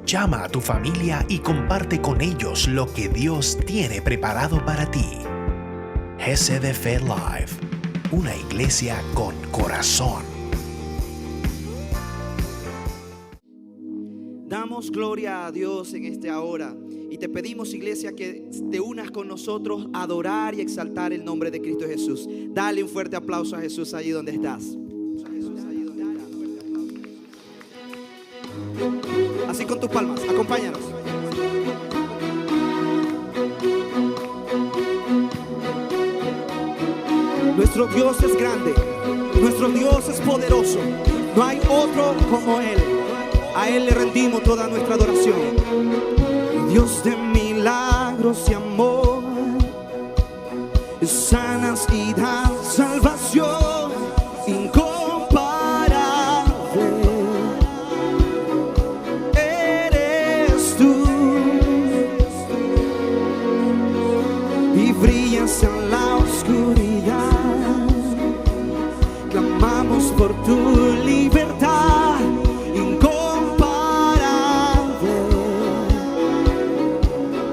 Llama a tu familia y comparte con ellos lo que Dios tiene preparado para ti. GC Fe Live, una iglesia con corazón. Damos gloria a Dios en esta hora y te pedimos, iglesia, que te unas con nosotros a adorar y exaltar el nombre de Cristo Jesús. Dale un fuerte aplauso a Jesús allí donde estás. Así con tus palmas, acompáñanos. Nuestro Dios es grande, nuestro Dios es poderoso, no hay otro como Él. A Él le rendimos toda nuestra adoración. Dios de milagros y amor, sanas y da salvación incomparable. Eres tú y brillas en la oscuridad. Clamamos por tu libertad incomparable.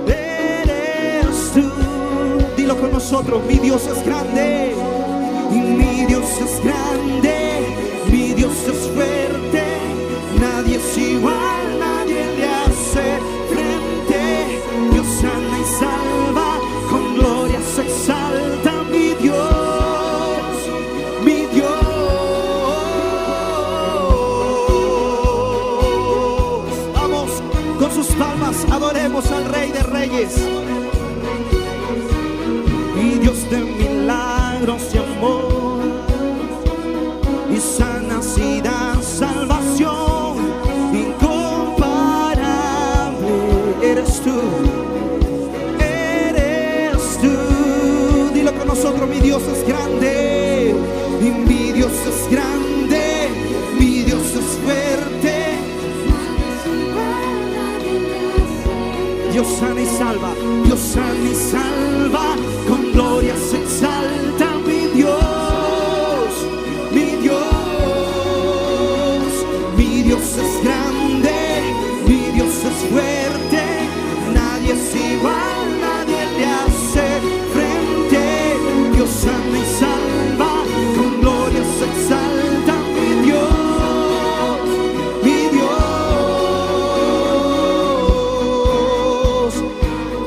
Eres tú. Dilo con nosotros: mi Dios es grande, y mi Dios es grande, mi Dios es fuerte, nadie es igual, nadie le hace frente. Dios sana y salva, con gloria se exalta. Mi Dios, mi Dios. Vamos, con sus palmas adoremos al Rey de Reyes. Y Dios de milagros y amor, y sanas y da salvación incomparable. Eres tú, eres tú. Dilo con nosotros: mi Dios es grande, y mi Dios es grande, mi Dios es fuerte. Dios sana y salva, Dios sana y salva, con gloria se exalta. Mi Dios, mi Dios, mi Dios es grande, mi Dios es fuerte, nadie es igual, nadie le hace frente. Dios sana y salva, con gloria se exalta. Mi Dios, mi Dios.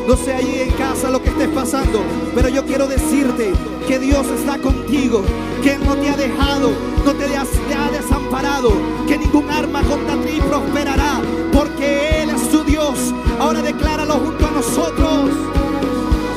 No sé allí en casa lo que estés pasando, pero yo quiero decirte que Dios está contigo, que Él no te ha dejado, no te ha desamparado, que ningún arma contra ti prosperará, porque Él es tu Dios. Ahora decláralo junto a nosotros.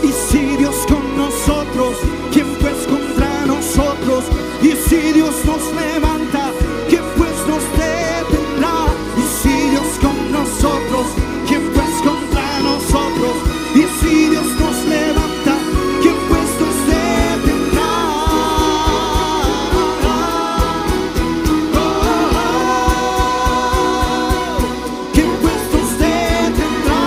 Y si Dios con nosotros, ¿quién pues contra nosotros? Y si Dios nos levanta, ¿quién pues nos detendrá? Y si Dios con nosotros, ¿quién pues contra nosotros? Y si Dios nos levanta, ¿quién pues nos detendrá? ¿Quién pues nos detendrá?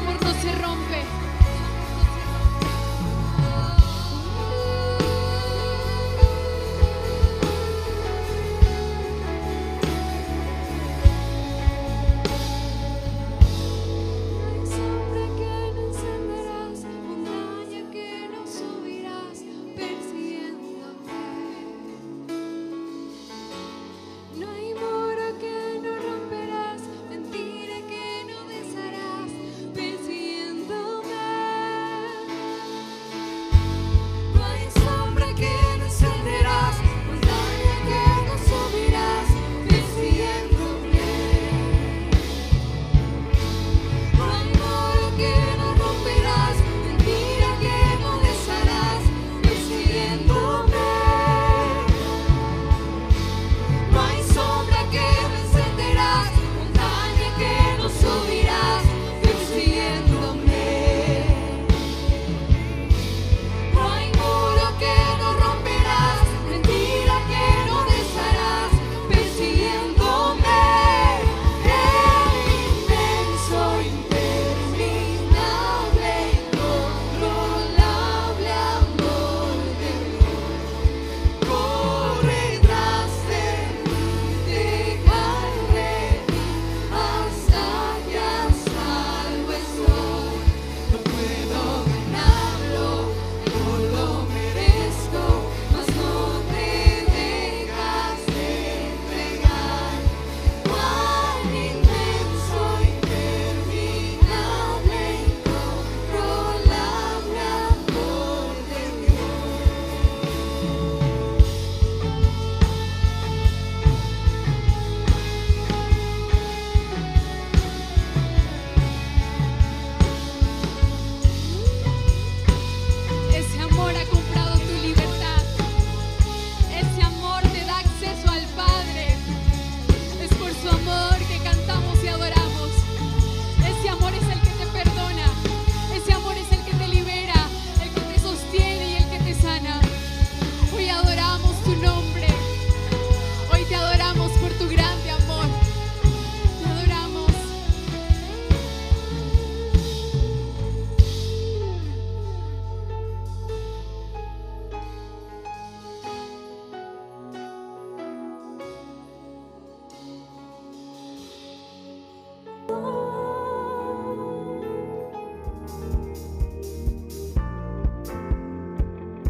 amor no se rompe.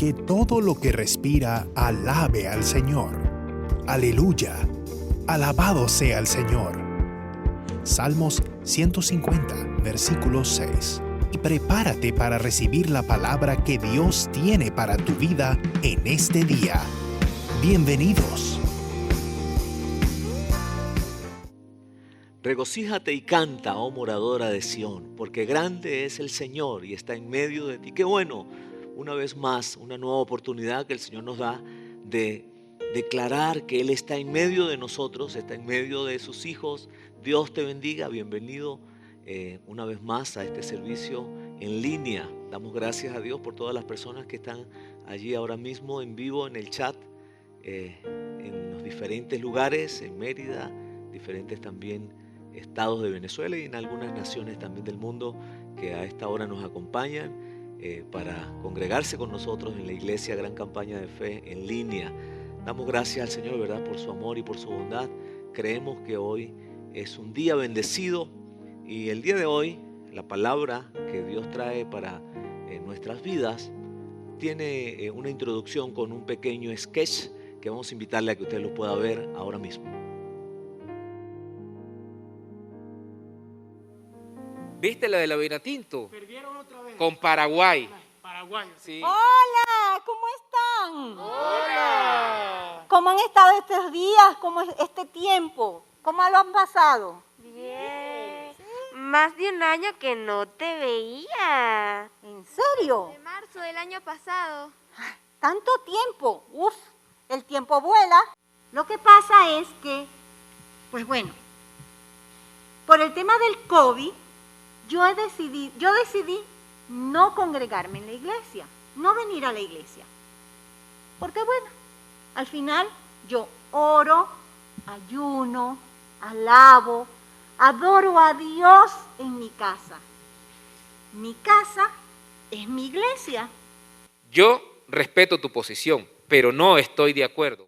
Que todo lo que respira alabe al Señor. Aleluya. Alabado sea el Señor. Salmos 150, versículo 6. Y prepárate para recibir la palabra que Dios tiene para tu vida en este día. Bienvenidos. Regocíjate y canta, oh moradora de Sión, porque grande es el Señor y está en medio de ti. Qué bueno, una vez más, una nueva oportunidad que el Señor nos da de declarar que Él está en medio de nosotros, está en medio de sus hijos. Dios te bendiga, bienvenido una vez más a este servicio en línea. Damos gracias a Dios por todas las personas que están allí ahora mismo en vivo en el chat, en los diferentes lugares, en Mérida, diferentes también estados de Venezuela y en algunas naciones también del mundo que a esta hora nos acompañan para congregarse con nosotros en la iglesia Gran Campaña de Fe en línea. Damos gracias al Señor, ¿verdad?, por su amor y por su bondad. Creemos que hoy es un día bendecido y el día de hoy la palabra que Dios trae para nuestras vidas tiene una introducción con un pequeño sketch que vamos a invitarle a que usted lo pueda ver ahora mismo. ¿Viste lo de la Vinotinto? Perdieron otra vez. Con Paraguay. Paraguay. Sí. Hola, ¿cómo están? Hola. ¿Cómo han estado estos días? ¿Cómo es este tiempo? ¿Cómo lo han pasado? Bien. Más de un año que no te veía. ¿En serio? De marzo del año pasado. ¿Tanto tiempo? Uf, el tiempo vuela. Lo que pasa es que, pues bueno, por el tema del COVID, yo decidí no congregarme en la iglesia, no venir a la iglesia. Porque bueno, al final yo oro, ayuno, alabo, adoro a Dios en mi casa. Mi casa es mi iglesia. Yo respeto tu posición, pero no estoy de acuerdo.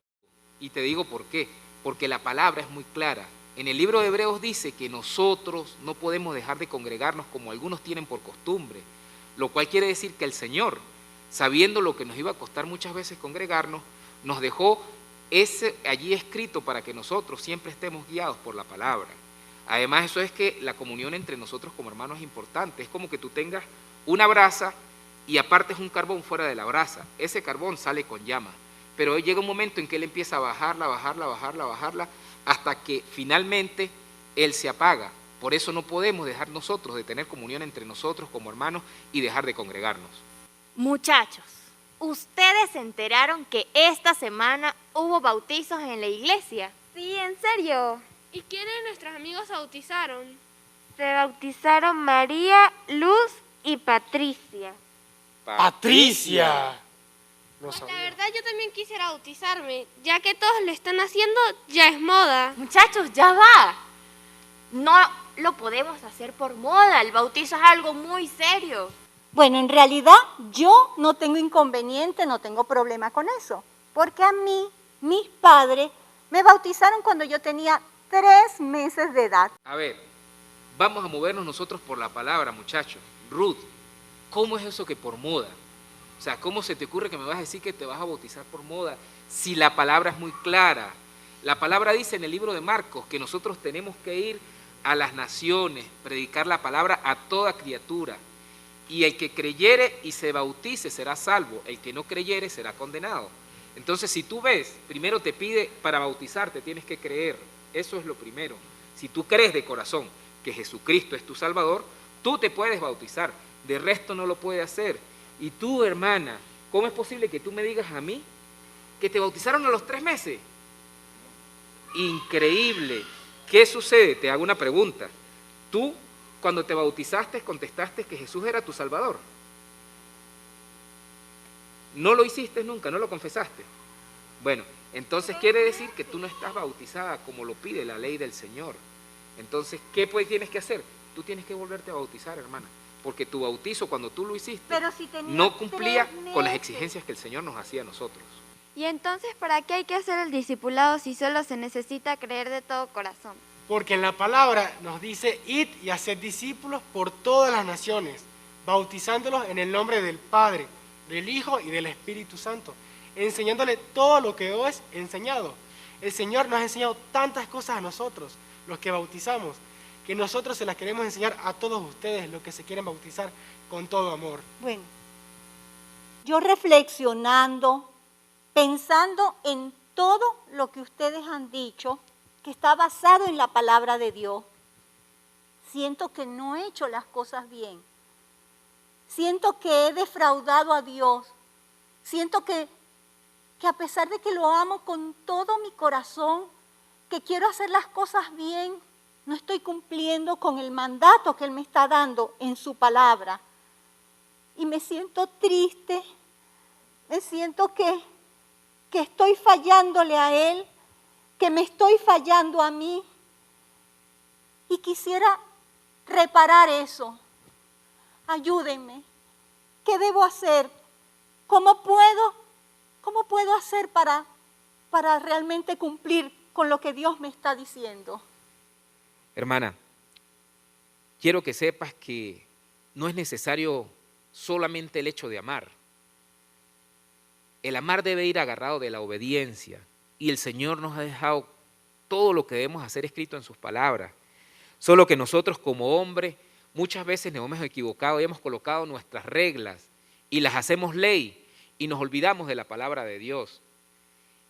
Y te digo por qué. Porque la palabra es muy clara. En el libro de Hebreos dice que nosotros no podemos dejar de congregarnos como algunos tienen por costumbre, lo cual quiere decir que el Señor, sabiendo lo que nos iba a costar muchas veces congregarnos, nos dejó ese allí escrito para que nosotros siempre estemos guiados por la palabra. Además, eso es que la comunión entre nosotros como hermanos es importante. Es como que tú tengas una brasa y apartes un carbón fuera de la brasa. Ese carbón sale con llama, pero llega un momento en que él empieza a bajarla, hasta que finalmente él se apaga. Por eso no podemos dejar nosotros de tener comunión entre nosotros como hermanos y dejar de congregarnos. Muchachos, ¿ustedes se enteraron que esta semana hubo bautizos en la iglesia? Sí, en serio. ¿Y quiénes de nuestros amigos se bautizaron? Se bautizaron María, Luz y Patricia. ¡Patricia! No Pues la sabía. verdad yo también quisiera bautizarme, ya que todos lo están haciendo, ya es moda. Muchachos, ya va. No lo podemos hacer por moda, el bautizo es algo muy serio. Bueno, en realidad yo no tengo inconveniente, no tengo problema con eso, porque a mí, mis padres, me bautizaron cuando yo tenía 3 meses de edad. A ver, vamos a movernos nosotros por la palabra, muchachos. Ruth, ¿cómo es eso que por moda? O sea, ¿cómo se te ocurre que me vas a decir que te vas a bautizar por moda si la palabra es muy clara? La palabra dice en el libro de Marcos que nosotros tenemos que ir a las naciones, predicar la palabra a toda criatura. Y el que creyere y se bautice será salvo, el que no creyere será condenado. Entonces, si tú ves, primero te pide para bautizarte, tienes que creer. Eso es lo primero. Si tú crees de corazón que Jesucristo es tu Salvador, tú te puedes bautizar. De resto no lo puede hacer. Y tú, hermana, ¿cómo es posible que tú me digas a mí que te bautizaron a los 3 meses? Increíble. ¿Qué sucede? Te hago una pregunta. Tú, cuando te bautizaste, contestaste que Jesús era tu Salvador. No lo hiciste nunca, no lo confesaste. Bueno, entonces quiere decir que tú no estás bautizada como lo pide la ley del Señor. Entonces, ¿qué tienes que hacer? Tú tienes que volverte a bautizar, hermana. Porque tu bautizo, cuando tú lo hiciste, Pero si tenía no cumplía 3 con las meses. exigencias que el Señor nos hacía a nosotros. ¿Y entonces para qué hay que hacer el discipulado si solo se necesita creer de todo corazón? Porque en la palabra nos dice, id y haced discípulos por todas las naciones, bautizándolos en el nombre del Padre, del Hijo y del Espíritu Santo, enseñándole todo lo que os he enseñado. El Señor nos ha enseñado tantas cosas a nosotros, los que bautizamos, que nosotros se las queremos enseñar a todos ustedes, los que se quieren bautizar con todo amor. Bueno, yo reflexionando, pensando en todo lo que ustedes han dicho, que está basado en la palabra de Dios, siento que no he hecho las cosas bien. Siento que he defraudado a Dios. Siento que a pesar de que lo amo con todo mi corazón, que quiero hacer las cosas bien, no estoy cumpliendo con el mandato que Él me está dando en su palabra. Y me siento triste, me siento que estoy fallándole a Él, que me estoy fallando a mí. Y quisiera reparar eso. Ayúdenme. ¿Qué debo hacer? ¿Cómo puedo hacer para realmente cumplir con lo que Dios me está diciendo? Hermana, quiero que sepas que no es necesario solamente el hecho de amar. El amar debe ir agarrado de la obediencia. Y el Señor nos ha dejado todo lo que debemos hacer escrito en sus palabras. Solo que nosotros como hombres muchas veces nos hemos equivocado y hemos colocado nuestras reglas y las hacemos ley y nos olvidamos de la palabra de Dios.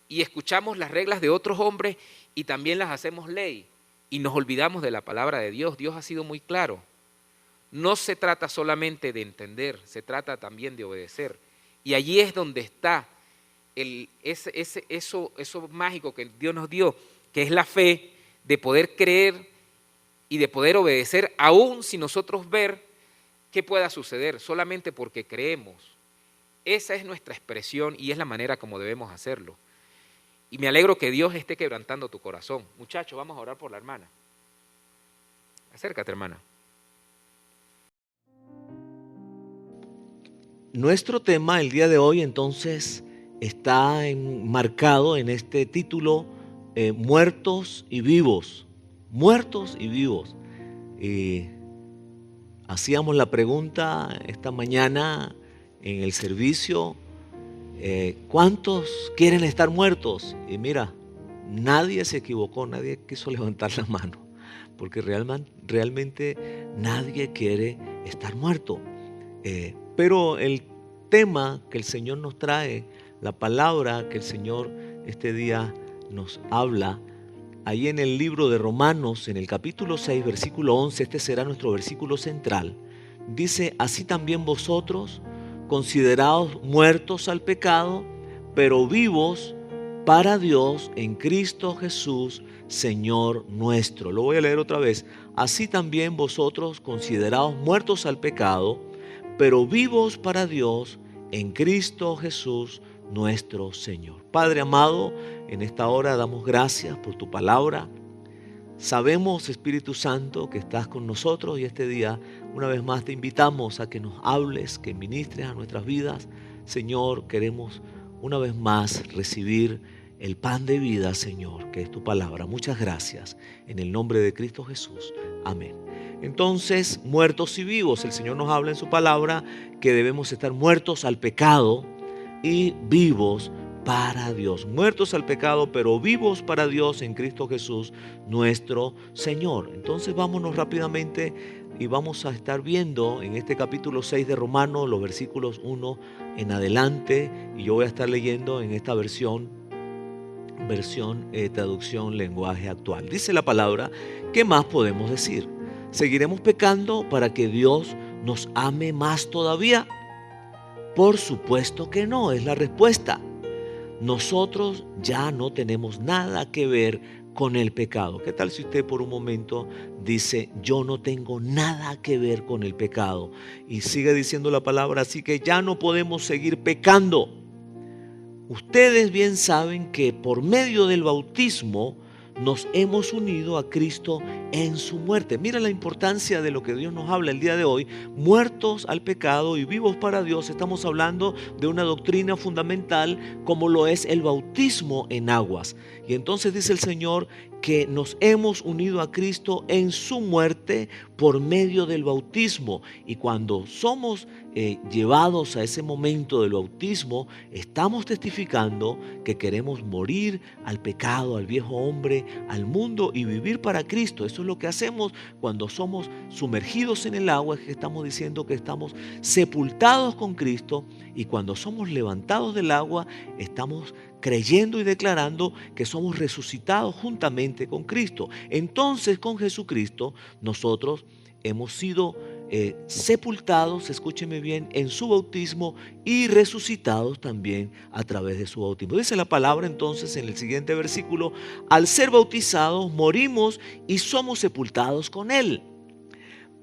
Y escuchamos las reglas de otros hombres y también las hacemos ley y nos olvidamos de la palabra de Dios. Dios ha sido muy claro. No se trata solamente de entender, se trata también de obedecer. Y allí es donde está eso mágico que Dios nos dio, que es la fe de poder creer y de poder obedecer, aún sin nosotros ver qué pueda suceder, solamente porque creemos. Esa es nuestra expresión y es la manera como debemos hacerlo. Y me alegro que Dios esté quebrantando tu corazón. Muchachos, vamos a orar por la hermana. Acércate, hermana. nuestro tema el día de hoy entonces está enmarcado en este título, muertos y vivos. Muertos y vivos. Hacíamos la pregunta esta mañana en el servicio, ¿cuántos quieren estar muertos? Y mira, nadie se equivocó, nadie quiso levantar la mano, porque realmente nadie quiere estar muerto. Pero el tema que el Señor nos trae, la palabra que el Señor este día nos habla, ahí en el libro de Romanos, en el capítulo 6, versículo 11, este será nuestro versículo central, dice: así también vosotros, considerados muertos al pecado, pero vivos para Dios en Cristo Jesús, Señor nuestro. Lo voy a leer otra vez. Así también vosotros, considerados muertos al pecado, pero vivos para Dios en Cristo Jesús, nuestro Señor. Padre amado, en esta hora damos gracias por tu palabra. Sabemos, Espíritu Santo, que estás con nosotros y este día una vez más te invitamos a que nos hables, que ministres a nuestras vidas. Señor, queremos una vez más recibir el pan de vida, Señor, que es tu palabra. Muchas gracias. En el nombre de Cristo Jesús. Amén. Entonces, muertos y vivos, el Señor nos habla en su palabra que debemos estar muertos al pecado y vivos para Dios. Muertos al pecado, pero vivos para Dios en Cristo Jesús, nuestro Señor. Entonces vámonos rápidamente y vamos a estar viendo en este capítulo 6 de Romanos los versículos 1 en adelante, y yo voy a estar leyendo en esta versión traducción lenguaje actual. Dice la palabra: ¿qué más podemos decir? ¿Seguiremos pecando para que Dios nos ame más todavía? Por supuesto que no, es la respuesta. Nosotros ya no tenemos nada que ver con el pecado. ¿Qué tal si usted por un momento dice: yo no tengo nada que ver con el pecado? Y sigue diciendo la palabra, así que ya no podemos seguir pecando. Ustedes bien saben que por medio del bautismo nos hemos unido a Cristo en su muerte. Mira la importancia de lo que Dios nos habla el día de hoy. Muertos al pecado y vivos para Dios. Estamos hablando de una doctrina fundamental como lo es el bautismo en aguas. Y entonces dice el Señor que nos hemos unido a Cristo en su muerte por medio del bautismo. Y cuando somos llevados a ese momento del bautismo, estamos testificando que queremos morir al pecado, al viejo hombre, al mundo, y vivir para Cristo. Eso es lo que hacemos cuando somos sumergidos en el agua, es que estamos diciendo que estamos sepultados con Cristo, y cuando somos levantados del agua estamos creyendo y declarando que somos resucitados juntamente con Cristo. Entonces, con Jesucristo nosotros hemos sido sepultados, escúcheme bien, en su bautismo, y resucitados también a través de su bautismo. Dice la palabra entonces en el siguiente versículo: al ser bautizados morimos y somos sepultados con Él,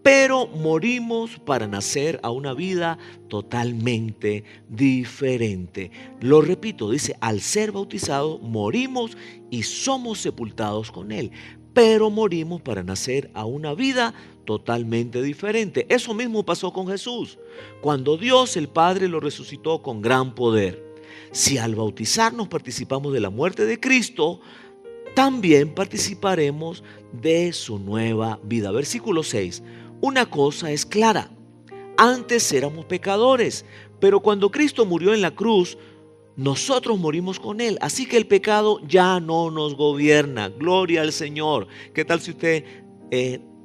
pero morimos para nacer a una vida totalmente diferente. Lo repito, dice: al ser bautizados morimos y somos sepultados con Él, pero morimos para nacer a una vida totalmente diferente. Eso mismo pasó con Jesús, cuando Dios el Padre lo resucitó con gran poder. Si al bautizarnos participamos de la muerte de Cristo, también participaremos de su nueva vida. Versículo 6. Una cosa es clara: antes éramos pecadores, pero cuando Cristo murió en la cruz, nosotros morimos con Él. Así que el pecado ya no nos gobierna. Gloria al Señor. ¿Qué tal si usted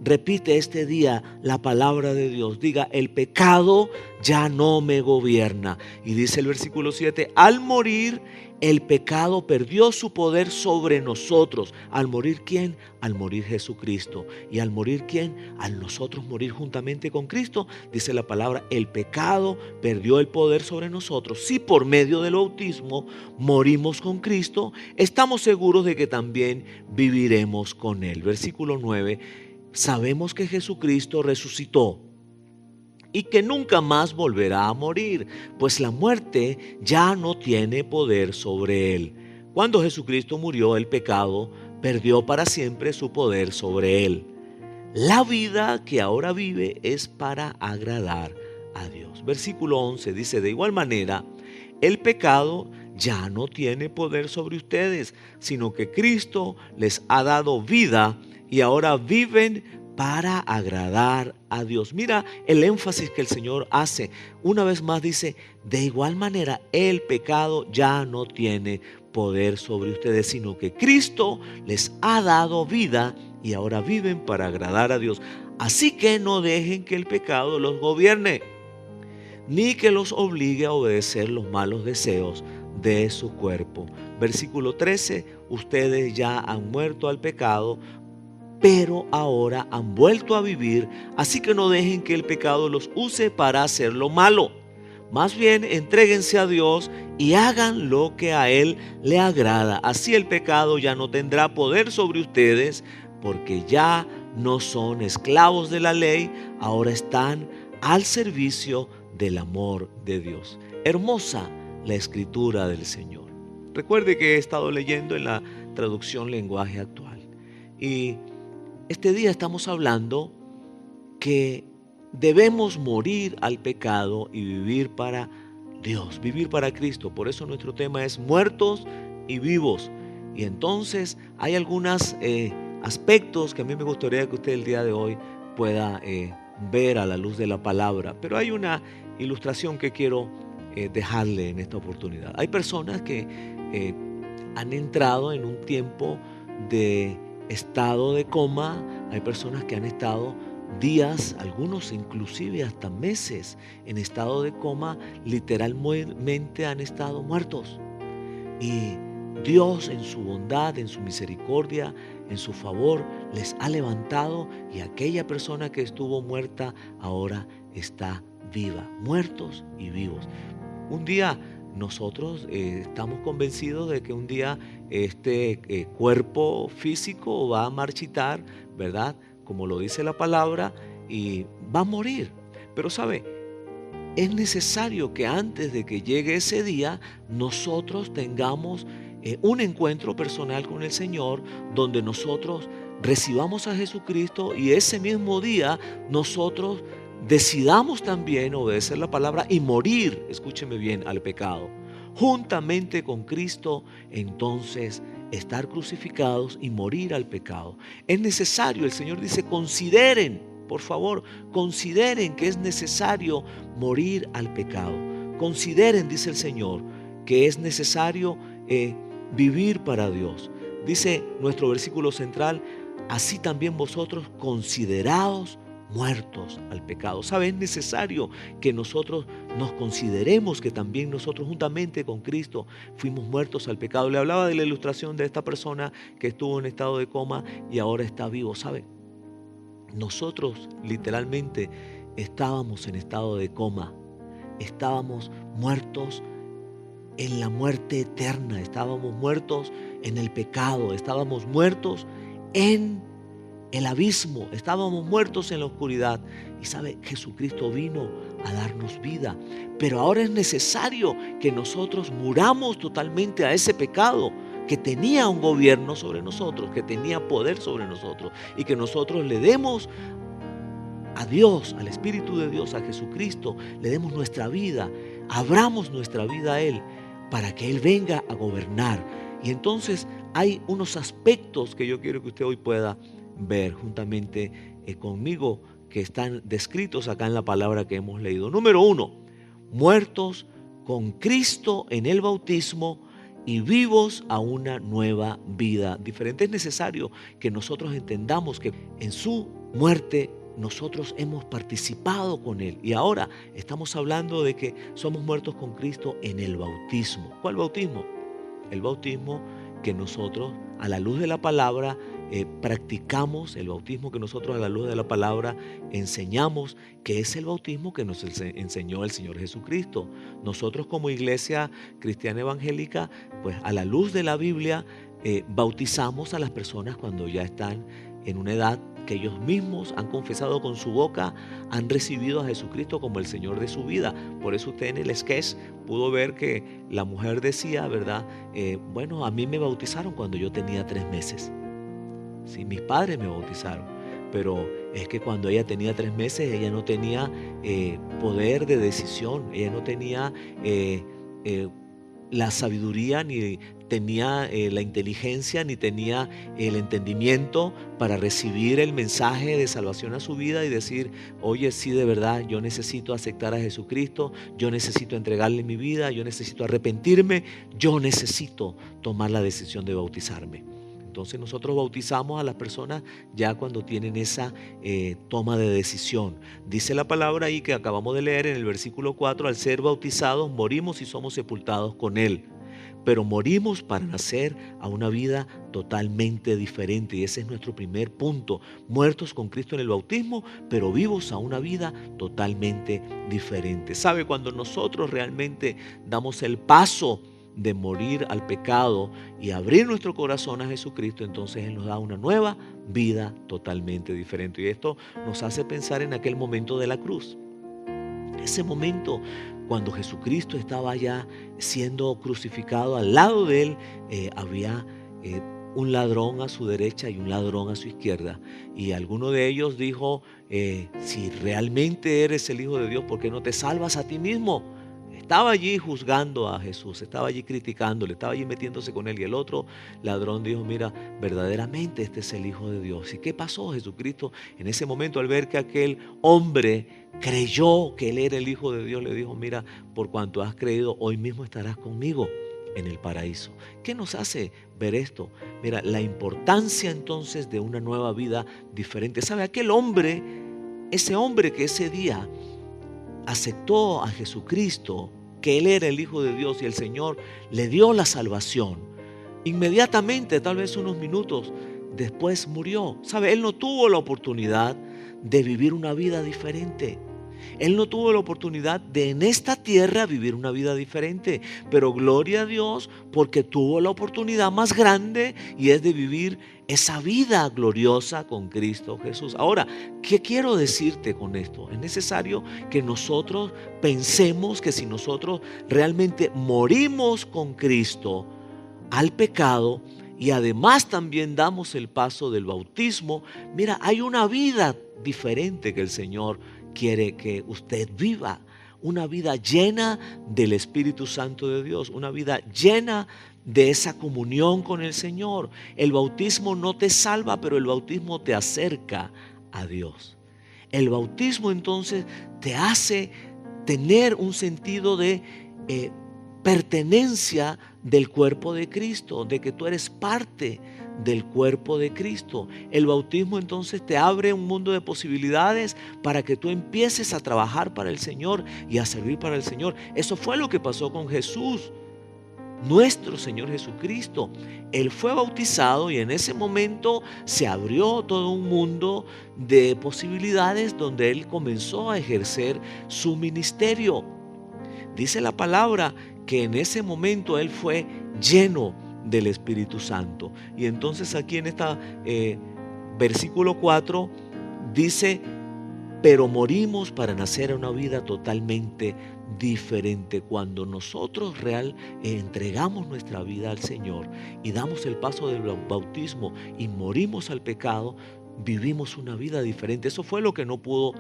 repite este día la palabra de Dios? Diga: el pecado ya no me gobierna. Y dice el versículo 7: al morir, el pecado perdió su poder sobre nosotros. ¿Al morir quién? Al morir Jesucristo. ¿Y al morir quién? Al nosotros morir juntamente con Cristo. Dice la palabra: el pecado perdió el poder sobre nosotros. Si por medio del bautismo morimos con Cristo, estamos seguros de que también viviremos con Él. Versículo 9: sabemos que Jesucristo resucitó y que nunca más volverá a morir, pues la muerte ya no tiene poder sobre Él. Cuando Jesucristo murió, el pecado perdió para siempre su poder sobre Él. La vida que ahora vive es para agradar a Dios. Dios. Versículo 11 dice, de igual manera, el pecado ya no tiene poder sobre ustedes, sino que Cristo les ha dado vida y ahora viven para agradar a Dios. Mira el énfasis que el Señor hace. Una vez más dice, de igual manera el pecado ya no tiene poder sobre ustedes, sino que Cristo les ha dado vida y ahora viven para agradar a Dios. Así que no dejen que el pecado los gobierne, ni que los obligue a obedecer los malos deseos de su cuerpo. Versículo 13, ustedes ya han muerto al pecado, pero ahora han vuelto a vivir, así que no dejen que el pecado los use para hacer lo malo. Más bien, entréguense a Dios y hagan lo que a Él le agrada. Así el pecado ya no tendrá poder sobre ustedes, porque ya no son esclavos de la ley, ahora están al servicio del amor de Dios. Hermosa la escritura del Señor. Recuerde que he estado leyendo en la traducción lenguaje actual. Y este día estamos hablando que debemos morir al pecado y vivir para Dios, vivir para Cristo. Por eso nuestro tema es muertos y vivos. Y entonces hay algunos aspectos que a mí me gustaría que usted el día de hoy pueda ver a la luz de la palabra. Pero hay una ilustración que quiero dejarle en esta oportunidad. Hay personas que han entrado en un tiempo de estado de coma, hay personas que han estado días, algunos inclusive hasta meses en estado de coma, literalmente han estado muertos. Y Dios en su bondad, en su misericordia, en su favor, les ha levantado y aquella persona que estuvo muerta ahora está viva, muertos y vivos. Un día nosotros estamos convencidos de que un día este cuerpo físico va a marchitar, ¿verdad? Como lo dice la palabra, y va a morir. Pero ¿sabe? Es necesario que antes de que llegue ese día, nosotros tengamos un encuentro personal con el Señor, donde nosotros recibamos a Jesucristo y ese mismo día nosotros decidamos también obedecer la palabra y morir, escúcheme bien, al pecado. Juntamente con Cristo, entonces, estar crucificados y morir al pecado. Es necesario, el Señor dice, consideren, por favor, consideren que es necesario morir al pecado. Consideren, dice el Señor, que es necesario vivir para Dios. Dice nuestro versículo central, así también vosotros consideraos muertos al pecado. ¿Sabe? Es necesario que nosotros nos consideremos que también nosotros juntamente con Cristo fuimos muertos al pecado. Le hablaba de la ilustración de esta persona que estuvo en estado de coma y ahora está vivo. ¿Sabe? Nosotros literalmente estábamos en estado de coma, estábamos muertos en la muerte eterna, estábamos muertos en el pecado, estábamos muertos en el abismo, estábamos muertos en la oscuridad. Y sabe, Jesucristo vino a darnos vida, pero ahora es necesario que nosotros muramos totalmente a ese pecado que tenía un gobierno sobre nosotros, que tenía poder sobre nosotros, y que nosotros le demos a Dios, al Espíritu de Dios, a Jesucristo, le demos nuestra vida, abramos nuestra vida a Él, para que Él venga a gobernar. Y entonces hay unos aspectos que yo quiero que usted hoy pueda ver juntamente conmigo, que están descritos acá en la palabra que hemos leído. Número 1, muertos con Cristo en el bautismo y vivos a una nueva vida diferente. Es necesario que nosotros entendamos que en su muerte nosotros hemos participado con Él, y ahora estamos hablando de que somos muertos con Cristo en el bautismo. ¿Cuál bautismo? El bautismo que nosotros a la luz de la palabra practicamos, el bautismo que nosotros a la luz de la palabra enseñamos, que es el bautismo que nos enseñó el Señor Jesucristo. Nosotros como iglesia cristiana evangélica, pues a la luz de la Biblia bautizamos a las personas cuando ya están en una edad que ellos mismos han confesado con su boca, han recibido a Jesucristo como el Señor de su vida. Por eso usted en el sketch pudo ver que la mujer decía, ¿verdad? Bueno, a mí me bautizaron cuando yo tenía 3 meses. Sí, mis padres me bautizaron. pero es que cuando ella tenía 3 meses, ella no tenía poder de decisión, ella no tenía la sabiduría, ni tenía la inteligencia, ni tenía el entendimiento para recibir el mensaje de salvación a su vida y decir, oye, sí, de verdad, yo necesito aceptar a Jesucristo, yo necesito entregarle mi vida, yo necesito arrepentirme, yo necesito tomar la decisión de bautizarme. Entonces nosotros bautizamos a las personas ya cuando tienen esa toma de decisión. Dice la palabra ahí que acabamos de leer en el versículo 4, al ser bautizados morimos y somos sepultados con Él. Pero morimos para nacer a una vida totalmente diferente y ese es nuestro primer punto. Muertos con Cristo en el bautismo, pero vivos a una vida totalmente diferente. ¿Sabe? Cuando nosotros realmente damos el paso de morir al pecado y abrir nuestro corazón a Jesucristo, entonces Él nos da una nueva vida totalmente diferente. Y esto nos hace pensar en aquel momento de la cruz. Ese momento cuando Jesucristo estaba ya siendo crucificado, al lado de Él había un ladrón a su derecha y un ladrón a su izquierda. Y alguno de ellos dijo, si realmente eres el Hijo de Dios, ¿por qué no te salvas a ti mismo? Estaba allí juzgando a Jesús, estaba allí criticándole, estaba allí metiéndose con él. Y el otro ladrón dijo, mira, verdaderamente este es el Hijo de Dios. ¿Y qué pasó? Jesucristo en ese momento, al ver que aquel hombre creyó que él era el Hijo de Dios, le dijo, mira, por cuanto has creído, hoy mismo estarás conmigo en el paraíso. ¿Qué nos hace ver esto? Mira, la importancia entonces de una nueva vida diferente. ¿Sabe? Aquel hombre, ese hombre que ese día aceptó a Jesucristo, que Él era el Hijo de Dios y el Señor le dio la salvación, inmediatamente, tal vez unos minutos después murió. ¿Sabe? Él no tuvo la oportunidad de vivir una vida diferente. Él no tuvo la oportunidad de en esta tierra vivir una vida diferente, pero gloria a Dios porque tuvo la oportunidad más grande y es de vivir esa vida gloriosa con Cristo Jesús. Ahora, ¿qué quiero decirte con esto? Es necesario que nosotros pensemos que si nosotros realmente morimos con Cristo al pecado y además también damos el paso del bautismo, mira, hay una vida diferente que el Señor quiere que usted viva, una vida llena del Espíritu Santo de Dios, una vida llena de esa comunión con el Señor. El bautismo no te salva, pero el bautismo te acerca a Dios. El bautismo entonces te hace tener un sentido de pertenencia del cuerpo de Cristo, de que tú eres parte del cuerpo de Cristo. El bautismo entonces te abre un mundo de posibilidades para que tú empieces a trabajar para el Señor y a servir para el Señor. Eso fue lo que pasó con Jesús, nuestro Señor Jesucristo. Él fue bautizado y en ese momento se abrió todo un mundo de posibilidades donde Él comenzó a ejercer su ministerio. Dice la palabra que en ese momento Él fue lleno del Espíritu Santo. Y entonces aquí en este versículo 4 dice, pero morimos para nacer a una vida totalmente diferente. Cuando nosotros entregamos nuestra vida al Señor y damos el paso del bautismo y morimos al pecado, vivimos una vida diferente. Eso fue lo que no pudo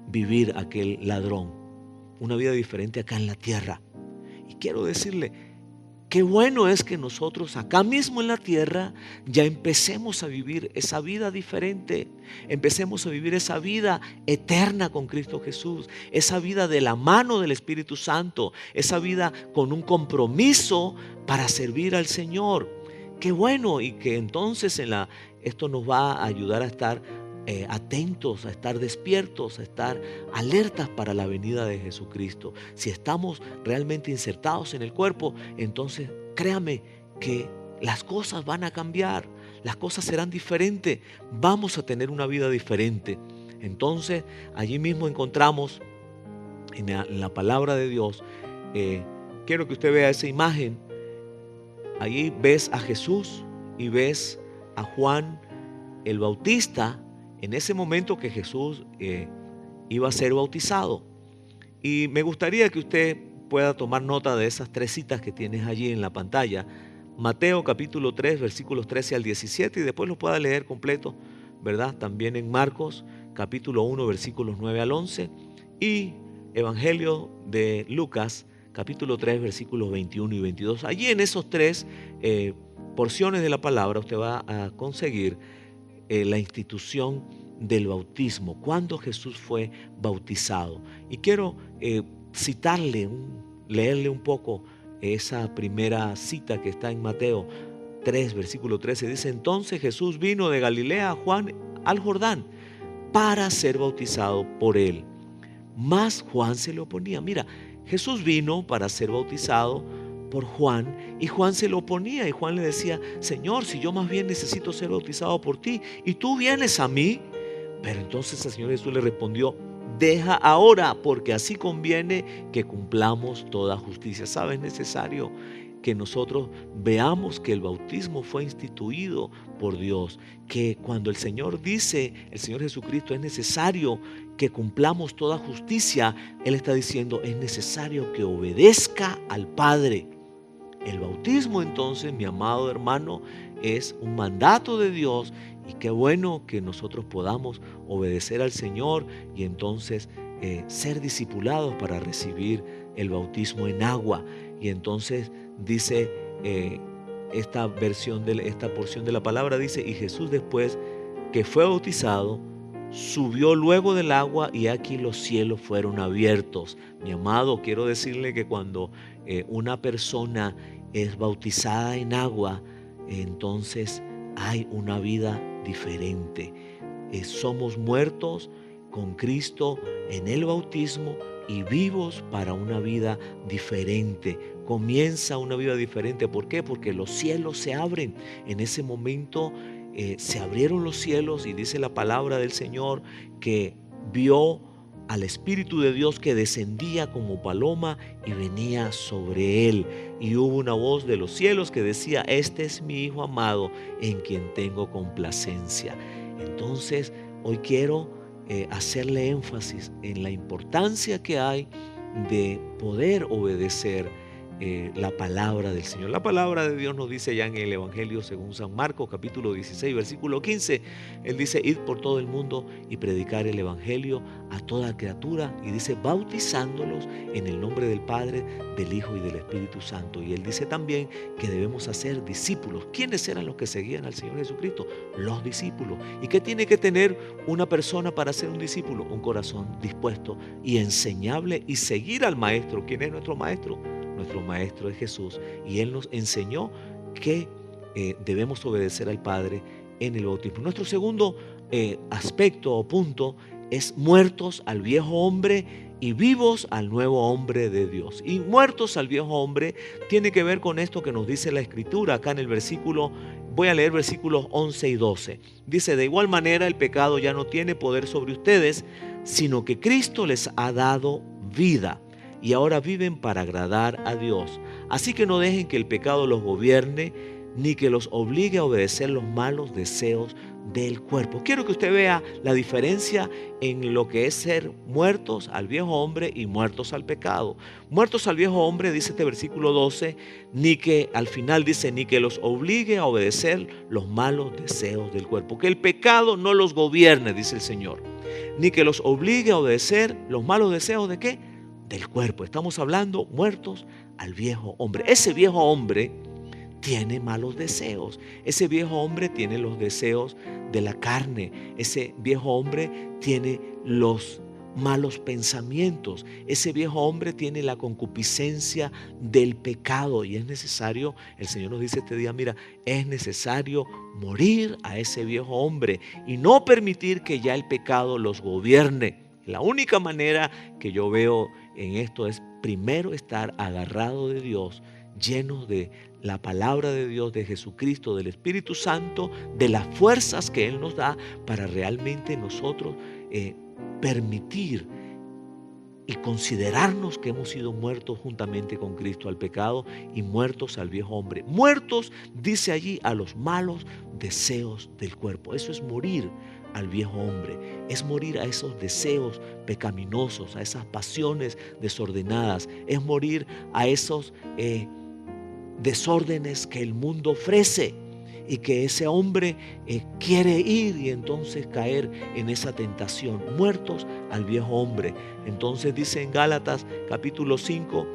vivir aquel ladrón, una vida diferente acá en la tierra. Y quiero decirle, qué bueno es que nosotros acá mismo en la tierra ya empecemos a vivir esa vida diferente. Empecemos a vivir esa vida eterna con Cristo Jesús. Esa vida de la mano del Espíritu Santo. Esa vida con un compromiso para servir al Señor. Qué bueno, y que entonces esto nos va a ayudar a estar atentos, a estar despiertos, a estar alertas para la venida de Jesucristo. Si estamos realmente insertados en el cuerpo, entonces créame que las cosas van a cambiar, las cosas serán diferentes, vamos a tener una vida diferente. Entonces allí mismo encontramos en la palabra de Dios, quiero que usted vea esa imagen. Allí ves a Jesús y ves a Juan el Bautista en ese momento que Jesús iba a ser bautizado. Y me gustaría que usted pueda tomar nota de esas 3 citas que tienes allí en la pantalla. Mateo capítulo 3, versículos 13 al 17, y después lo pueda leer completo. ¿verdad? También en Marcos, capítulo 1, versículos 9 al 11, y Evangelio de Lucas, capítulo 3, versículos 21 y 22. Allí en esos tres porciones de la palabra usted va a conseguir la institución del bautismo, cuando Jesús fue bautizado. Y quiero leerle un poco esa primera cita que está en Mateo 3, versículo 13. Dice: entonces Jesús vino de Galilea a Juan al Jordán para ser bautizado por él. Mas Juan se le oponía. Mira, Jesús vino para ser bautizado por Juan y Juan se lo oponía, y Juan le decía: Señor, si yo más bien necesito ser bautizado por ti y tú vienes a mí. Pero entonces el Señor Jesús le respondió: deja ahora, porque así conviene que cumplamos toda justicia. ¿Sabes? Es necesario que nosotros veamos que el bautismo fue instituido por Dios, que cuando el Señor dice, el Señor Jesucristo, es necesario que cumplamos toda justicia, Él está diciendo: es necesario que obedezca al Padre. El bautismo, entonces, mi amado hermano, es un mandato de Dios, y qué bueno que nosotros podamos obedecer al Señor y entonces ser discipulados para recibir el bautismo en agua. Y entonces dice esta porción de la palabra, dice: y Jesús, después que fue bautizado, subió luego del agua, y aquí los cielos fueron abiertos. Mi amado, quiero decirle que cuando una persona es bautizada en agua, entonces hay una vida diferente. Somos muertos con Cristo en el bautismo y vivos para una vida diferente. Comienza una vida diferente. ¿Por qué? Porque los cielos se abren. En ese momento se abrieron los cielos, y dice la palabra del Señor que vio al Espíritu de Dios que descendía como paloma y venía sobre él. Y hubo una voz de los cielos que decía: este es mi Hijo amado, en quien tengo complacencia. Entonces, hoy quiero hacerle énfasis en la importancia que hay de poder obedecer la palabra del Señor. La palabra de Dios nos dice ya en el Evangelio según San Marcos, capítulo 16, versículo 15. Él dice: id por todo el mundo y predicar el Evangelio a toda criatura, y dice: bautizándolos en el nombre del Padre, del Hijo y del Espíritu Santo. Y él dice también que debemos hacer discípulos. ¿Quiénes eran los que seguían al Señor Jesucristo? Los discípulos. ¿Y qué tiene que tener una persona para ser un discípulo? Un corazón dispuesto y enseñable, y seguir al Maestro. ¿Quién es nuestro Maestro? Nuestro Maestro es Jesús, y Él nos enseñó que debemos obedecer al Padre en el bautismo. Nuestro segundo aspecto o punto es muertos al viejo hombre y vivos al nuevo hombre de Dios. Y muertos al viejo hombre tiene que ver con esto que nos dice la Escritura acá en el versículo. Voy a leer versículos 11 y 12. Dice: de igual manera el pecado ya no tiene poder sobre ustedes, sino que Cristo les ha dado vida, y ahora viven para agradar a Dios. Así que no dejen que el pecado los gobierne, ni que los obligue a obedecer los malos deseos del cuerpo. Quiero que usted vea la diferencia en lo que es ser muertos al viejo hombre y muertos al pecado. Muertos al viejo hombre, dice este versículo 12, ni que al final dice: ni que los obligue a obedecer los malos deseos del cuerpo. Que el pecado no los gobierne, dice el Señor. Ni que los obligue a obedecer los malos deseos ¿de qué? Del cuerpo. Estamos hablando muertos al viejo hombre. Ese viejo hombre tiene malos deseos. Ese viejo hombre tiene los deseos de la carne. Ese viejo hombre tiene los malos pensamientos. Ese viejo hombre tiene la concupiscencia del pecado, y es necesario, el Señor nos dice este día: mira, es necesario morir a ese viejo hombre y no permitir que ya el pecado los gobierne. La única manera que yo veo en esto es primero estar agarrado de Dios, llenos de la palabra de Dios, de Jesucristo, del Espíritu Santo, de las fuerzas que Él nos da para realmente nosotros permitir y considerarnos que hemos sido muertos juntamente con Cristo al pecado y muertos al viejo hombre. Muertos, dice allí, a los malos deseos del cuerpo. Eso es morir al viejo hombre, es morir a esos deseos pecaminosos, a esas pasiones desordenadas, es morir a esos desórdenes que el mundo ofrece. y que ese hombre quiere ir y entonces caer en esa tentación. Muertos al viejo hombre. Entonces dice en Gálatas capítulo 5,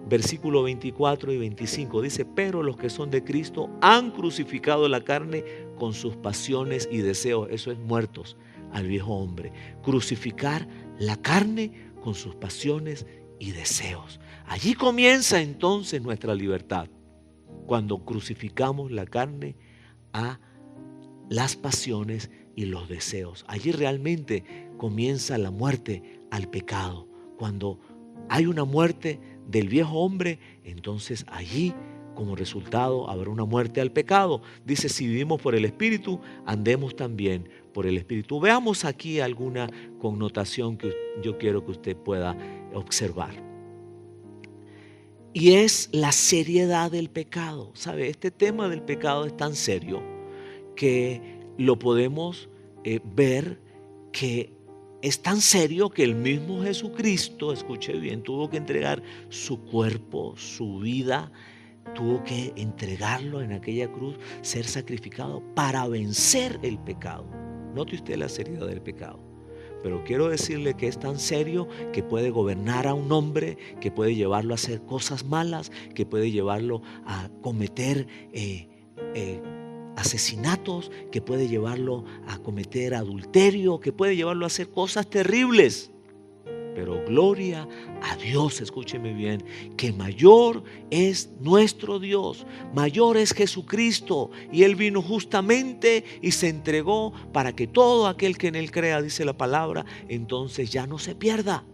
versículo 24 y 25, dice: pero los que son de Cristo han crucificado la carne con sus pasiones y deseos. Eso es muertos al viejo hombre. Crucificar la carne con sus pasiones y deseos. Allí comienza entonces nuestra libertad, cuando crucificamos la carne a las pasiones y los deseos. Allí realmente comienza la muerte al pecado. Cuando hay una muerte del viejo hombre, entonces allí como resultado habrá una muerte al pecado. Dice: si vivimos por el Espíritu, andemos también por el Espíritu. Veamos aquí alguna connotación que yo quiero que usted pueda observar. Y es la seriedad del pecado. ¿Sabe? Este tema del pecado es tan serio que lo podemos ver, que es tan serio que el mismo Jesucristo, escuche bien, tuvo que entregar su cuerpo, su vida, tuvo que entregarlo en aquella cruz, ser sacrificado para vencer el pecado. Note usted la seriedad del pecado. Pero quiero decirle que es tan serio que puede gobernar a un hombre, que puede llevarlo a hacer cosas malas, que puede llevarlo a cometer asesinatos, que puede llevarlo a cometer adulterio, que puede llevarlo a hacer cosas terribles. Pero gloria a Dios, escúcheme bien, que mayor es nuestro Dios, mayor es Jesucristo, y Él vino justamente y se entregó para que todo aquel que en Él crea, dice la palabra, entonces ya no se pierda,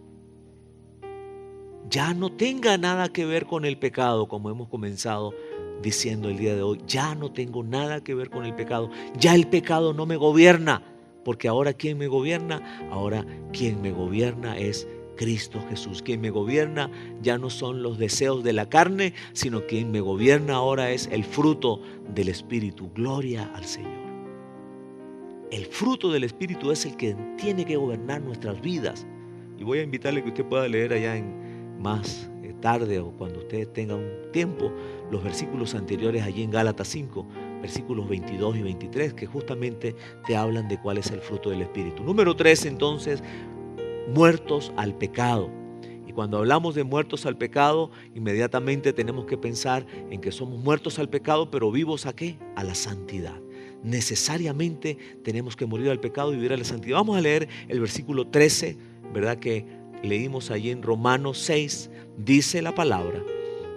ya no tenga nada que ver con el pecado, como hemos comenzado diciendo el día de hoy. Ya no tengo nada que ver con el pecado, ya el pecado no me gobierna. Porque ahora ¿quién me gobierna? Ahora quien me gobierna es Cristo Jesús. Quien me gobierna ya no son los deseos de la carne, sino quien me gobierna ahora es el fruto del Espíritu. Gloria al Señor. El fruto del Espíritu es el que tiene que gobernar nuestras vidas. Y voy a invitarle que usted pueda leer allá en más tarde o cuando usted tenga un tiempo los versículos anteriores allí en Gálatas 5, versículos 22 y 23, que justamente te hablan de cuál es el fruto del Espíritu. Número 3, entonces, muertos al pecado. Y cuando hablamos de muertos al pecado, inmediatamente tenemos que pensar en que somos muertos al pecado, pero vivos ¿a qué? A la santidad. Necesariamente tenemos que morir al pecado y vivir a la santidad. Vamos a leer el versículo 13, ¿verdad? Que leímos allí en Romanos 6, dice la palabra: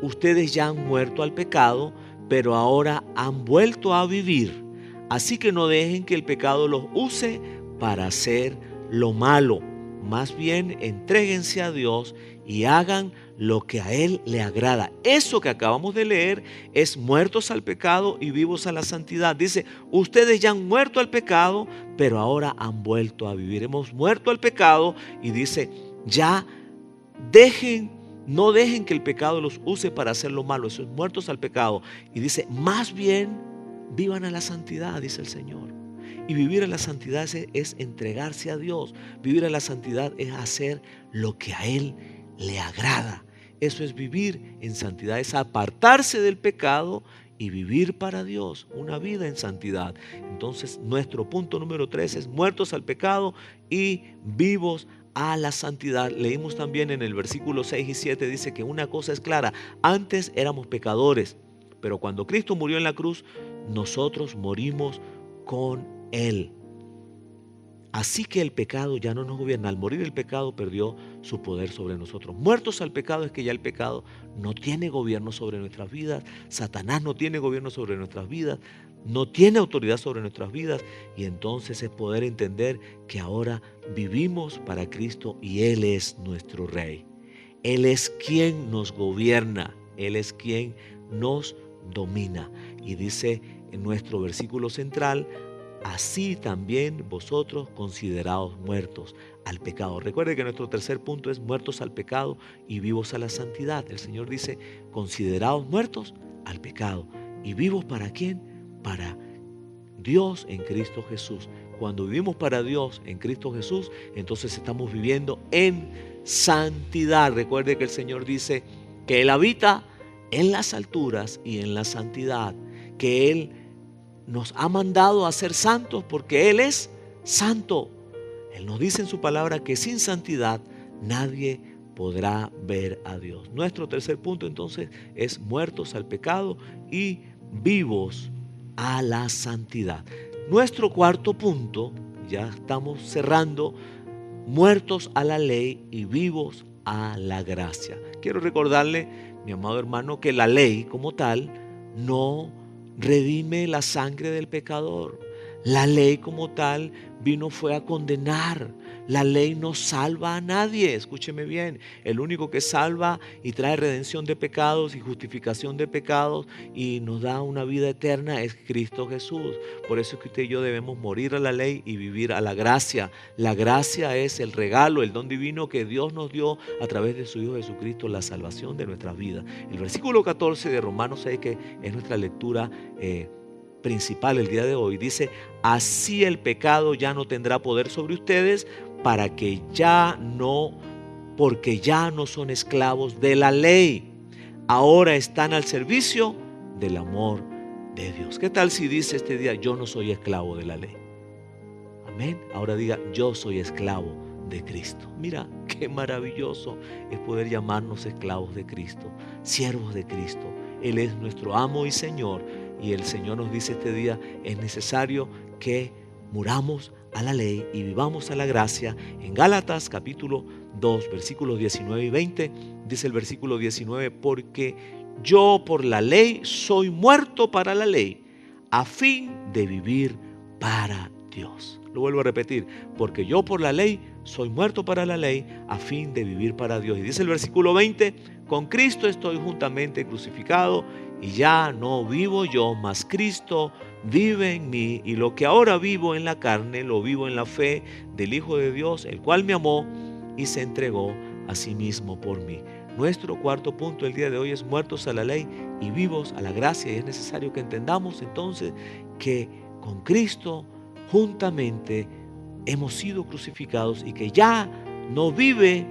ustedes ya han muerto al pecado, pero ahora han vuelto a vivir. Así que no dejen que el pecado los use para hacer lo malo. Más bien, entréguense a Dios y hagan lo que a Él le agrada. Eso que acabamos de leer es muertos al pecado y vivos a la santidad. Dice, ustedes ya han muerto al pecado, pero ahora han vuelto a vivir. Hemos muerto al pecado y dice, ya no dejen que el pecado los use para hacer lo malo. Eso es muertos al pecado. Y dice, más bien, vivan a la santidad, dice el Señor. Y vivir a la santidad es entregarse a Dios. Vivir a la santidad es hacer lo que a Él le agrada. Eso es vivir en santidad, es apartarse del pecado y vivir para Dios, una vida en santidad. Entonces, nuestro punto número 3 es muertos al pecado y vivos a la santidad. Leímos también en el versículo 6 y 7, dice que una cosa es clara: antes éramos pecadores, pero cuando Cristo murió en la cruz, nosotros morimos con Él. Así que el pecado ya no nos gobierna. Al morir el pecado perdió su poder sobre nosotros. Muertos al pecado es que ya el pecado no tiene gobierno sobre nuestras vidas. Satanás no tiene gobierno sobre nuestras vidas. No tiene autoridad sobre nuestras vidas. Y entonces es poder entender que ahora vivimos para Cristo y Él es nuestro Rey. Él es quien nos gobierna. Él es quien nos domina. Y dice en nuestro versículo central: así también vosotros consideraos muertos al pecado. Recuerde que nuestro tercer punto es muertos al pecado y vivos a la santidad. El Señor dice, consideraos muertos al pecado. ¿Y vivos para quién? Para Dios en Cristo Jesús. Cuando vivimos para Dios en Cristo Jesús, entonces estamos viviendo en santidad. Recuerde que el Señor dice que Él habita en las alturas y en la santidad, que Él nos ha mandado a ser santos porque Él es santo. Él nos dice en su palabra que sin santidad nadie podrá ver a Dios. Nuestro tercer punto entonces es muertos al pecado y vivos a la santidad. Nuestro cuarto punto, ya estamos cerrando, muertos a la ley y vivos a la gracia. Quiero recordarle, mi amado hermano, que la ley como tal no redime la sangre del pecador. La ley como tal fue a condenar. La ley no salva a nadie, escúcheme bien. El único que salva y trae redención de pecados y justificación de pecados y nos da una vida eterna es Cristo Jesús. Por eso es que usted y yo debemos morir a la ley y vivir a la gracia. La gracia es el regalo, el don divino que Dios nos dio a través de su Hijo Jesucristo, la salvación de nuestras vidas. El versículo 14 de Romanos 6, que es nuestra lectura principal el día de hoy, dice: así el pecado ya no tendrá poder sobre ustedes, porque ya no son esclavos de la ley, ahora están al servicio del amor de Dios. ¿Qué tal si dice este día: yo no soy esclavo de la ley? Amén. Ahora diga: yo soy esclavo de Cristo. Mira qué maravilloso es poder llamarnos esclavos de Cristo, siervos de Cristo. Él es nuestro amo y Señor. Y el Señor nos dice este día: es necesario que muramos a la ley y vivamos a la gracia. En Gálatas capítulo 2 versículos 19 y 20 dice el versículo 19: porque yo por la ley soy muerto para la ley, a fin de vivir para Dios. Lo vuelvo a repetir: porque yo por la ley soy muerto para la ley, a fin de vivir para Dios. Y dice el versículo 20: con Cristo estoy juntamente crucificado, y ya no vivo yo, mas Cristo vive en mí, y lo que ahora vivo en la carne, lo vivo en la fe del Hijo de Dios, el cual me amó y se entregó a sí mismo por mí. Nuestro cuarto punto el día de hoy es muertos a la ley y vivos a la gracia. Y es necesario que entendamos entonces que con Cristo juntamente hemos sido crucificados y que ya no vive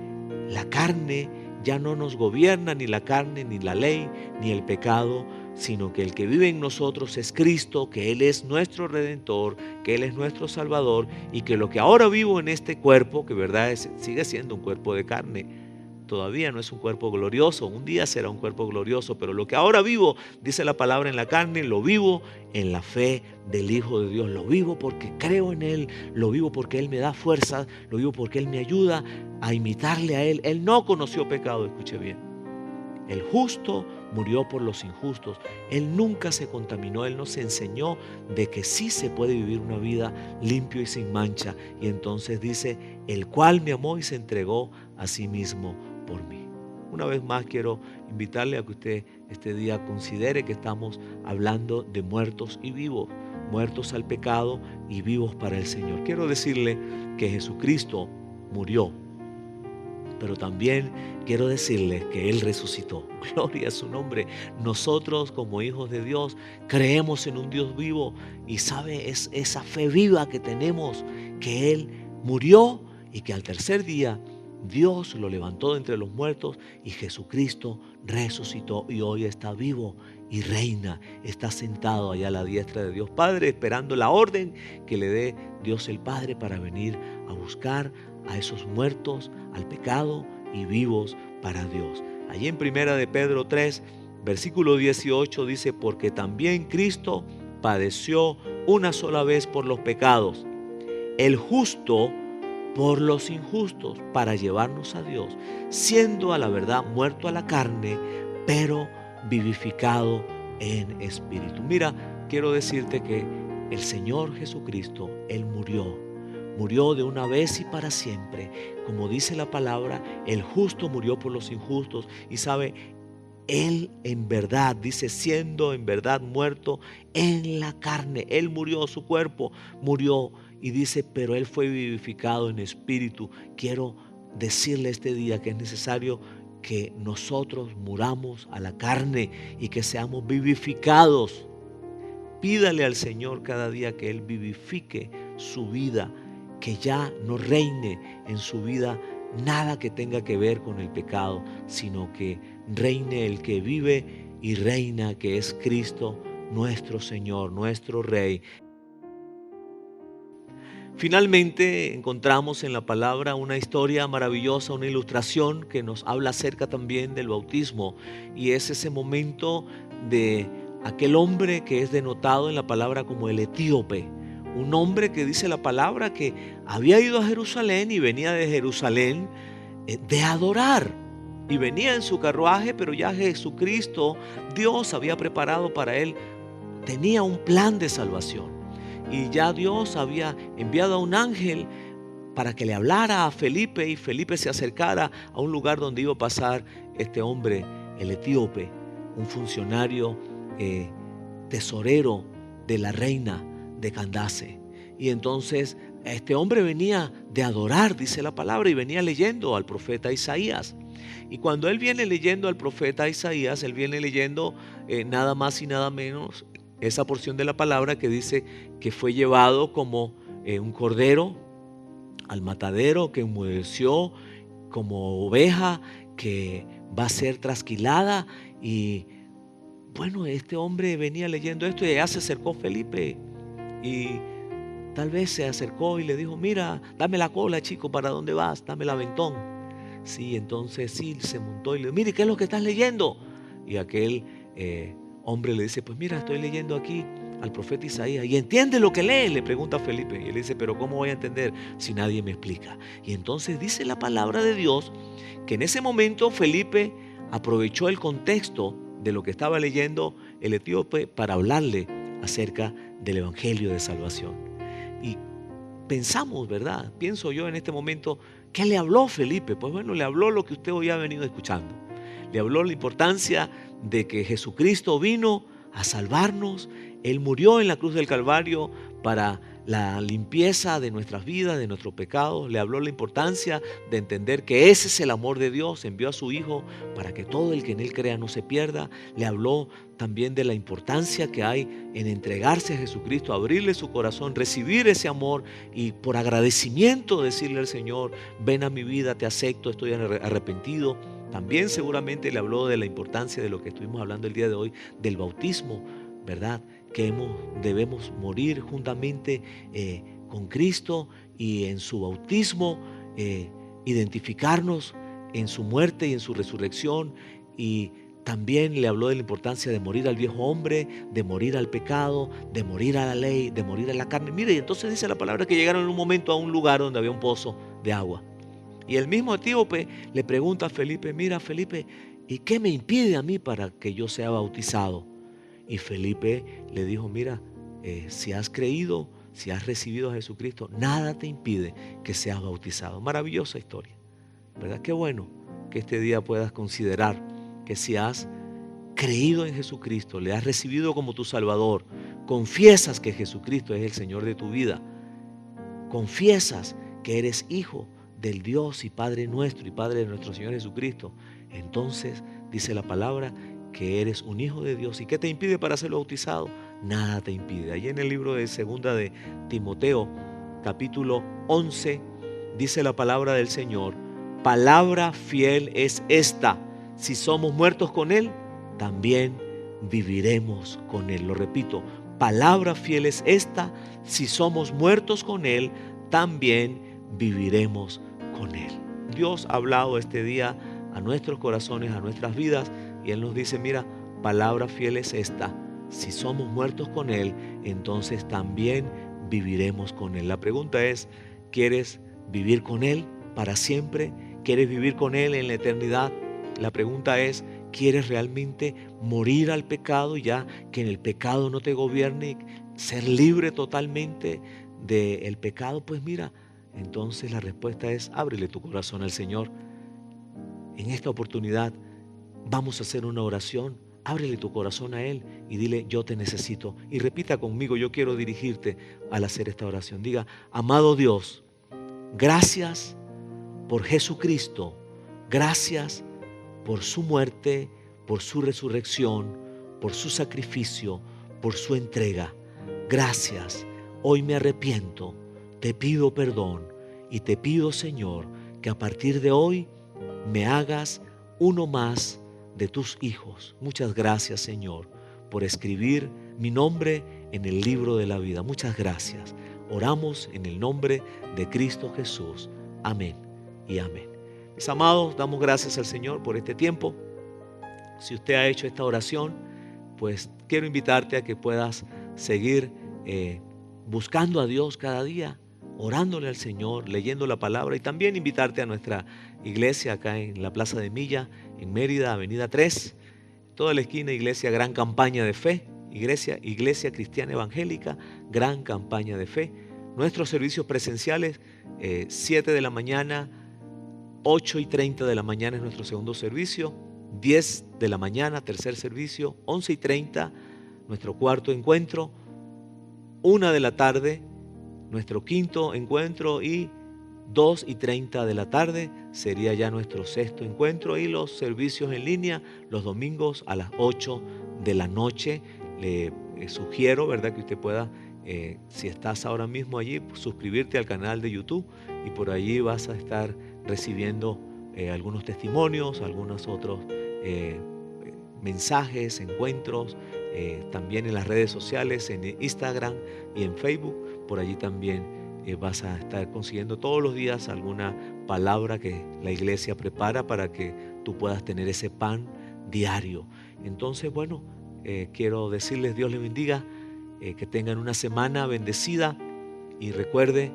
la carne, ya no nos gobierna ni la carne, ni la ley, ni el pecado, sino que el que vive en nosotros es Cristo, que Él es nuestro Redentor, que Él es nuestro Salvador, y que lo que ahora vivo en este cuerpo, que verdad sigue siendo un cuerpo de carne, todavía no es un cuerpo glorioso, un día será un cuerpo glorioso, pero lo que ahora vivo, dice la palabra, en la carne, lo vivo en la fe del Hijo de Dios. Lo vivo porque creo en Él, lo vivo porque Él me da fuerza, lo vivo porque Él me ayuda a imitarle a Él. Él no conoció pecado, escuche bien. El justo murió por los injustos. Él nunca se contaminó, Él nos enseñó de que sí se puede vivir una vida limpio y sin mancha. Y entonces dice: el cual me amó y se entregó a sí mismo por mí. Una vez más quiero invitarle a que usted este día considere que estamos hablando de muertos y vivos, muertos al pecado y vivos para el Señor. Quiero decirle que Jesucristo murió, pero también quiero decirles que Él resucitó. Gloria a su nombre. Nosotros como hijos de Dios creemos en un Dios vivo y sabe, es esa fe viva que tenemos, que Él murió y que al tercer día Dios lo levantó de entre los muertos y Jesucristo resucitó y hoy está vivo y reina, está sentado allá a la diestra de Dios Padre, esperando la orden que le dé Dios el Padre para venir a buscar a esos muertos al pecado y vivos para Dios. Allí en Primera de Pedro 3, versículo 18 dice: porque también Cristo padeció una sola vez por los pecados, el justo por los injustos, para llevarnos a Dios, siendo a la verdad muerto a la carne, pero vivificado en espíritu. Mira, quiero decirte que el Señor Jesucristo, Él murió de una vez y para siempre. Como dice la palabra, el justo murió por los injustos. Y sabe, Él en verdad, dice, siendo en verdad muerto en la carne. Él murió, su cuerpo murió. Y dice, pero Él fue vivificado en espíritu. Quiero decirle este día que es necesario que nosotros muramos a la carne y que seamos vivificados. Pídale al Señor cada día que Él vivifique su vida, que ya no reine en su vida nada que tenga que ver con el pecado, sino que reine el que vive y reina, que es Cristo nuestro Señor, nuestro Rey. Finalmente encontramos en la palabra una historia maravillosa, una ilustración que nos habla acerca también del bautismo, y es ese momento de aquel hombre que es denotado en la palabra como el etíope, un hombre que dice la palabra que había ido a Jerusalén y venía de Jerusalén de adorar, y venía en su carruaje, pero ya Jesucristo, Dios había preparado para él, tenía un plan de salvación. Y ya Dios había enviado a un ángel para que le hablara a Felipe, y Felipe se acercara a un lugar donde iba a pasar este hombre, el etíope, un funcionario tesorero de la reina de Candace. Y entonces este hombre venía de adorar, dice la palabra, y venía leyendo al profeta Isaías. Y cuando él viene leyendo al profeta Isaías, él viene leyendo nada más y nada menos esa porción de la palabra que dice que fue llevado como un cordero al matadero, que enmudeció como oveja, que va a ser trasquilada. Y bueno, este hombre venía leyendo esto, y allá se acercó Felipe, y tal vez se acercó y le dijo: mira, dame la cola, chico, ¿para dónde vas? Dame el aventón. Sí, entonces sí, se montó y le dijo: mire, ¿qué es lo que estás leyendo? Y aquel hombre le dice: pues mira, estoy leyendo aquí al profeta Isaías. ¿Y entiende lo que lee? Le pregunta a Felipe. Y él dice: pero ¿cómo voy a entender si nadie me explica? Y entonces dice la palabra de Dios que en ese momento Felipe aprovechó el contexto de lo que estaba leyendo el etíope para hablarle acerca del evangelio de salvación. Y pensamos, ¿verdad? Pienso yo en este momento, ¿qué le habló Felipe? Pues bueno, le habló lo que usted hoy ha venido escuchando. Le habló la importancia de que Jesucristo vino a salvarnos. Él murió en la cruz del Calvario para la limpieza de nuestras vidas, de nuestros pecados. Le habló la importancia de entender que ese es el amor de Dios. Envió a su Hijo para que todo el que en Él crea no se pierda. Le habló también de la importancia que hay en entregarse a Jesucristo, abrirle su corazón, recibir ese amor y por agradecimiento decirle al Señor: ven a mi vida, te acepto, estoy arrepentido. También seguramente le habló de la importancia de lo que estuvimos hablando el día de hoy, del bautismo, ¿verdad? Que debemos morir juntamente con Cristo, y en su bautismo identificarnos en su muerte y en su resurrección. Y también le habló de la importancia de morir al viejo hombre, de morir al pecado, de morir a la ley, de morir a la carne. Mire, y entonces dice la palabra que llegaron en un momento a un lugar donde había un pozo de agua. Y el mismo etíope le pregunta a Felipe: mira, Felipe, ¿y qué me impide a mí para que yo sea bautizado? Y Felipe le dijo: mira, si has creído, si has recibido a Jesucristo, nada te impide que seas bautizado. Maravillosa historia, ¿verdad? Qué bueno que este día puedas considerar que si has creído en Jesucristo, le has recibido como tu Salvador, confiesas que Jesucristo es el Señor de tu vida, confiesas que eres hijo del Dios y Padre nuestro y Padre de nuestro Señor Jesucristo, entonces dice la palabra que eres un hijo de Dios. ¿Y qué te impide para ser bautizado? Nada te impide. Allí en el libro de Segunda de Timoteo, capítulo 11, dice la palabra del Señor: palabra fiel es esta: si somos muertos con Él, también viviremos con Él. Lo repito, palabra fiel es esta: si somos muertos con Él, también viviremos con Él. Dios ha hablado este día a nuestros corazones, a nuestras vidas, y Él nos dice: mira, palabra fiel es esta: si somos muertos con Él, entonces también viviremos con Él. La pregunta es: ¿quieres vivir con Él para siempre? ¿Quieres vivir con Él en la eternidad? La pregunta es: ¿quieres realmente morir al pecado, ya que en el pecado no te gobierne, ser libre totalmente del pecado? Pues mira, entonces la respuesta es: ábrele tu corazón al Señor. En esta oportunidad vamos a hacer una oración. Ábrele tu corazón a Él y dile: yo te necesito. Y repita conmigo: yo quiero dirigirte al hacer esta oración. Diga: amado Dios, gracias por Jesucristo. Gracias por su muerte, por su resurrección, por su sacrificio, por su entrega. Gracias. Hoy me arrepiento. Te pido perdón y te pido, Señor, que a partir de hoy me hagas uno más de tus hijos. Muchas gracias, Señor, por escribir mi nombre en el libro de la vida. Muchas gracias. Oramos en el nombre de Cristo Jesús. Amén y amén. Mis amados, damos gracias al Señor por este tiempo. Si usted ha hecho esta oración, pues quiero invitarte a que puedas seguir buscando a Dios cada día, orándole al Señor, leyendo la palabra, y también invitarte a nuestra iglesia acá en la Plaza de Milla, en Mérida, Avenida 3, toda la esquina, iglesia Gran Campaña de Fe, iglesia Cristiana Evangélica, Gran Campaña de Fe. Nuestros servicios presenciales, 7 de la mañana, 8:30 de la mañana es nuestro segundo servicio, 10 de la mañana, tercer servicio, 11:30, nuestro cuarto encuentro, 1 de la tarde, nuestro quinto encuentro, y 2:30 de la tarde sería ya nuestro sexto encuentro, y los servicios en línea los domingos a las 8 de la noche. Le sugiero, ¿verdad?, que usted pueda, si estás ahora mismo allí, suscribirte al canal de YouTube, y por allí vas a estar recibiendo algunos testimonios, algunos otros mensajes, encuentros, también en las redes sociales, en Instagram y en Facebook. Por allí también vas a estar consiguiendo todos los días alguna palabra que la iglesia prepara para que tú puedas tener ese pan diario. Entonces, bueno, quiero decirles, Dios les bendiga, que tengan una semana bendecida, y recuerde,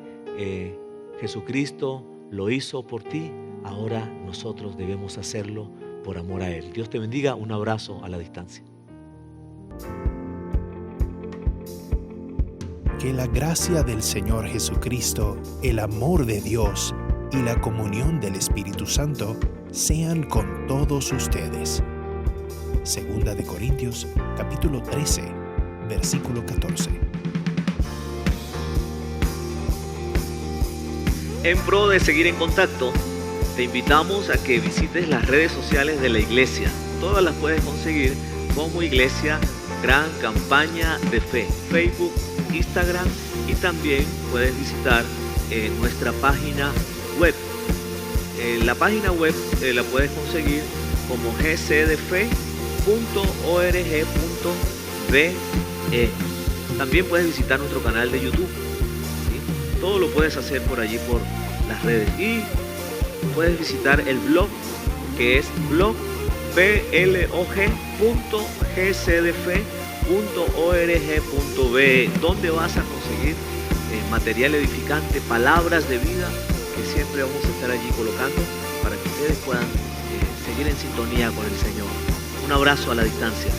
Jesucristo lo hizo por ti, ahora nosotros debemos hacerlo por amor a Él. Dios te bendiga, un abrazo a la distancia. Que la gracia del Señor Jesucristo, el amor de Dios y la comunión del Espíritu Santo sean con todos ustedes. Segunda de Corintios, capítulo 13, versículo 14. En pro de seguir en contacto, te invitamos a que visites las redes sociales de la iglesia. Todas las puedes conseguir como Iglesia Gran Campaña de Fe, Facebook, Instagram, y también puedes visitar nuestra página web. La página web la puedes conseguir como gcdefe.org.be. También puedes visitar nuestro canal de YouTube, ¿sí? Todo lo puedes hacer por allí, por las redes, y puedes visitar el blog, que es blog.gcdefe.org.be, donde vas a conseguir material edificante, palabras de vida, que siempre vamos a estar allí colocando para que ustedes puedan seguir en sintonía con el Señor. Un abrazo a la distancia.